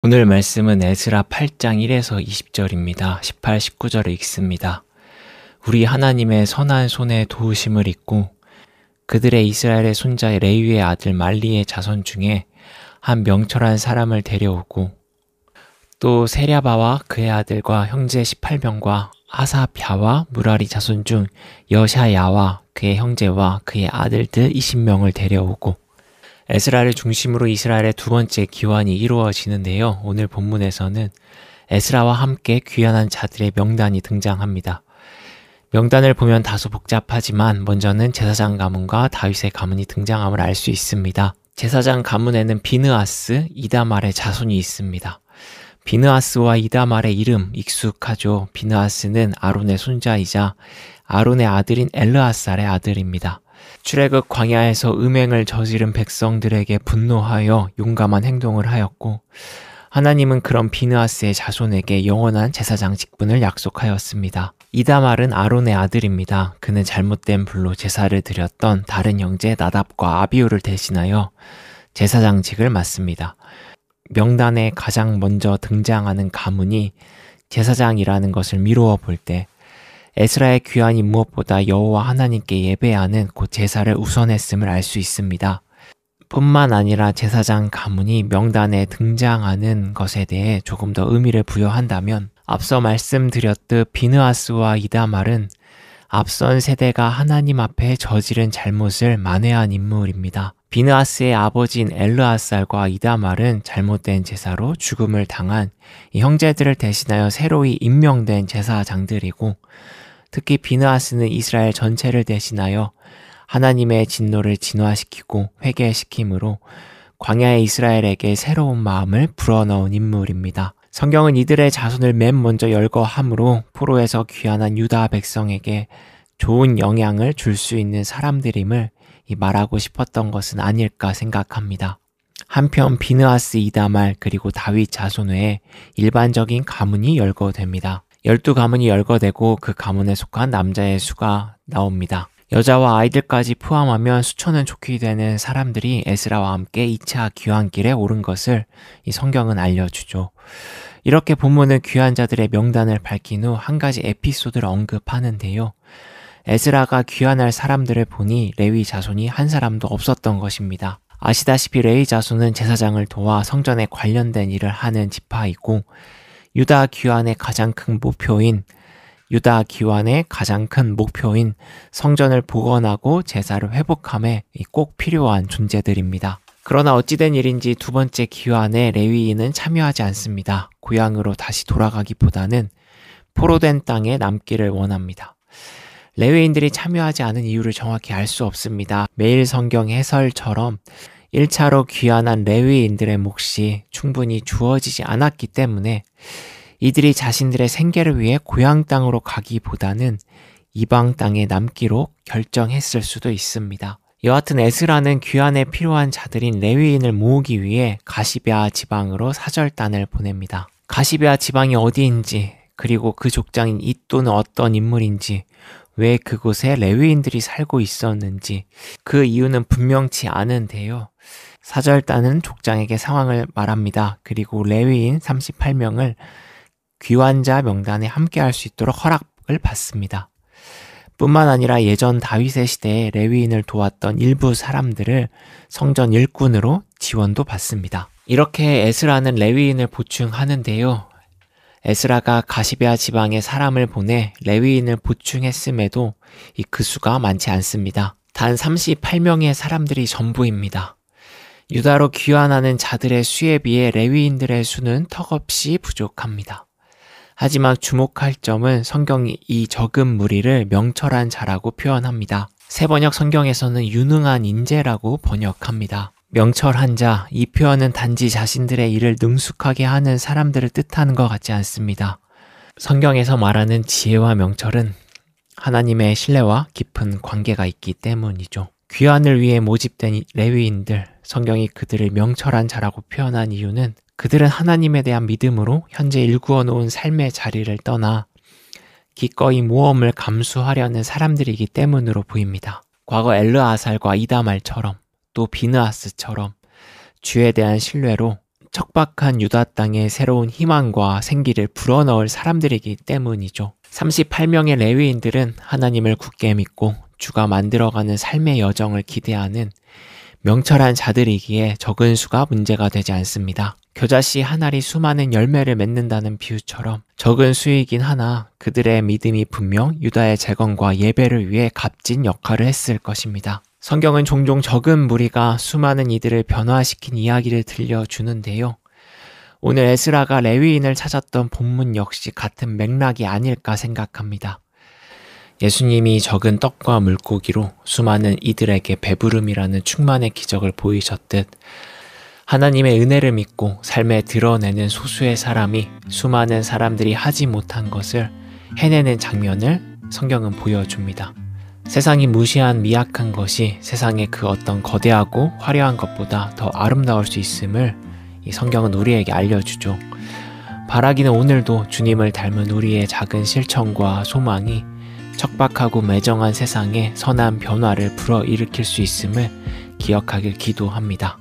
오늘 말씀은 에스라 8장 1에서 20절입니다. 18, 19절을 읽습니다. 우리 하나님의 선한 손에 도우심을 입고 그들의 이스라엘의 손자 레위의 아들 말리의 자손 중에 한 명철한 사람을 데려오고 또 세랴바와 그의 아들과 형제 18명과 아사랴와 무라리 자손 중 여샤야와 그의 형제와 그의 아들들 20명을 데려오고 에스라를 중심으로 이스라엘의 두 번째 기환이 이루어지는데요. 오늘 본문에서는 에스라와 함께 귀환한 자들의 명단이 등장합니다. 명단을 보면 다소 복잡하지만 먼저는 제사장 가문과 다윗의 가문이 등장함을 알 수 있습니다. 제사장 가문에는 비느하스, 이다말의 자손이 있습니다. 비느하스와 이다말의 이름 익숙하죠. 비느하스는 아론의 손자이자 아론의 아들인 엘르아살의 아들입니다. 출애굽 광야에서 음행을 저지른 백성들에게 분노하여 용감한 행동을 하였고 하나님은 그런 비느하스의 자손에게 영원한 제사장 직분을 약속하였습니다. 이다말은 아론의 아들입니다. 그는 잘못된 불로 제사를 드렸던 다른 형제 나답과 아비후를 대신하여 제사장직을 맡습니다. 명단에 가장 먼저 등장하는 가문이 제사장이라는 것을 미루어 볼 때 에스라의 귀환이 무엇보다 여호와 하나님께 예배하는 곧 제사를 우선했음을 알 수 있습니다. 뿐만 아니라 제사장 가문이 명단에 등장하는 것에 대해 조금 더 의미를 부여한다면 앞서 말씀드렸듯 비느하스와 이다말은 앞선 세대가 하나님 앞에 저지른 잘못을 만회한 인물입니다. 비느하스의 아버지인 엘르아살과 이다말은 잘못된 제사로 죽음을 당한 이 형제들을 대신하여 새로이 임명된 제사장들이고 특히 비느하스는 이스라엘 전체를 대신하여 하나님의 진노를 진화시키고 회개시킴으로 광야의 이스라엘에게 새로운 마음을 불어넣은 인물입니다. 성경은 이들의 자손을 맨 먼저 열거함으로 포로에서 귀환한 유다 백성에게 좋은 영향을 줄 수 있는 사람들임을 말하고 싶었던 것은 아닐까 생각합니다. 한편 비느하스, 이다말 그리고 다윗 자손 외에 일반적인 가문이 열거됩니다. 12가문이 열거되고 그 가문에 속한 남자의 수가 나옵니다. 여자와 아이들까지 포함하면 수천은 좋게 되는 사람들이 에스라와 함께 2차 귀환길에 오른 것을 이 성경은 알려주죠. 이렇게 본문은 귀환자들의 명단을 밝힌 후 한 가지 에피소드를 언급하는데요. 에스라가 귀환할 사람들을 보니 레위 자손이 한 사람도 없었던 것입니다. 아시다시피 레위 자손은 제사장을 도와 성전에 관련된 일을 하는 지파이고 유다 귀환의 가장 큰 목표인 성전을 복원하고 제사를 회복함에 꼭 필요한 존재들입니다. 그러나 어찌된 일인지 두 번째 귀환에 레위인은 참여하지 않습니다. 고향으로 다시 돌아가기보다는 포로된 땅에 남기를 원합니다. 레위인들이 참여하지 않은 이유를 정확히 알 수 없습니다. 매일 성경 해설처럼 1차로 귀환한 레위인들의 몫이 충분히 주어지지 않았기 때문에 이들이 자신들의 생계를 위해 고향 땅으로 가기보다는 이방 땅에 남기로 결정했을 수도 있습니다. 여하튼 에스라는 귀환에 필요한 자들인 레위인을 모으기 위해 가시베아 지방으로 사절단을 보냅니다. 가시베아 지방이 어디인지 그리고 그 족장인 잇도는 어떤 인물인지 왜 그곳에 레위인들이 살고 있었는지 그 이유는 분명치 않은데요. 사절단은 족장에게 상황을 말합니다. 그리고 레위인 38명을 귀환자 명단에 함께할 수 있도록 허락을 받습니다. 뿐만 아니라 예전 다윗의 시대에 레위인을 도왔던 일부 사람들을 성전 일꾼으로 지원도 받습니다. 이렇게 에스라는 레위인을 보충하는데요. 에스라가 가시베아 지방에 사람을 보내 레위인을 보충했음에도 그 수가 많지 않습니다. 단 38명의 사람들이 전부입니다. 유다로 귀환하는 자들의 수에 비해 레위인들의 수는 턱없이 부족합니다. 하지만 주목할 점은 성경이 이 적은 무리를 명철한 자라고 표현합니다. 새번역 성경에서는 유능한 인재라고 번역합니다. 명철한 자, 이 표현은 단지 자신들의 일을 능숙하게 하는 사람들을 뜻하는 것 같지 않습니다. 성경에서 말하는 지혜와 명철은 하나님의 신뢰와 깊은 관계가 있기 때문이죠. 귀환을 위해 모집된 레위인들, 성경이 그들을 명철한 자라고 표현한 이유는 그들은 하나님에 대한 믿음으로 현재 일구어 놓은 삶의 자리를 떠나 기꺼이 모험을 감수하려는 사람들이기 때문으로 보입니다. 과거 엘르아살과 이다말처럼 또 비느하스처럼 주에 대한 신뢰로 척박한 유다 땅에 새로운 희망과 생기를 불어넣을 사람들이기 때문이죠. 38명의 레위인들은 하나님을 굳게 믿고 주가 만들어가는 삶의 여정을 기대하는 명철한 자들이기에 적은 수가 문제가 되지 않습니다. 겨자씨 한 알이 수많은 열매를 맺는다는 비유처럼 적은 수이긴 하나 그들의 믿음이 분명 유다의 재건과 예배를 위해 값진 역할을 했을 것입니다. 성경은 종종 적은 무리가 수많은 이들을 변화시킨 이야기를 들려주는데요. 오늘 에스라가 레위인을 찾았던 본문 역시 같은 맥락이 아닐까 생각합니다. 예수님이 적은 떡과 물고기로 수많은 이들에게 배부름이라는 충만의 기적을 보이셨듯 하나님의 은혜를 믿고 삶에 드러내는 소수의 사람이 수많은 사람들이 하지 못한 것을 해내는 장면을 성경은 보여줍니다. 세상이 무시한 미약한 것이 세상의 그 어떤 거대하고 화려한 것보다 더 아름다울 수 있음을 이 성경은 우리에게 알려주죠. 바라기는 오늘도 주님을 닮은 우리의 작은 실천과 소망이 척박하고 매정한 세상에 선한 변화를 불어일으킬 수 있음을 기억하길 기도합니다.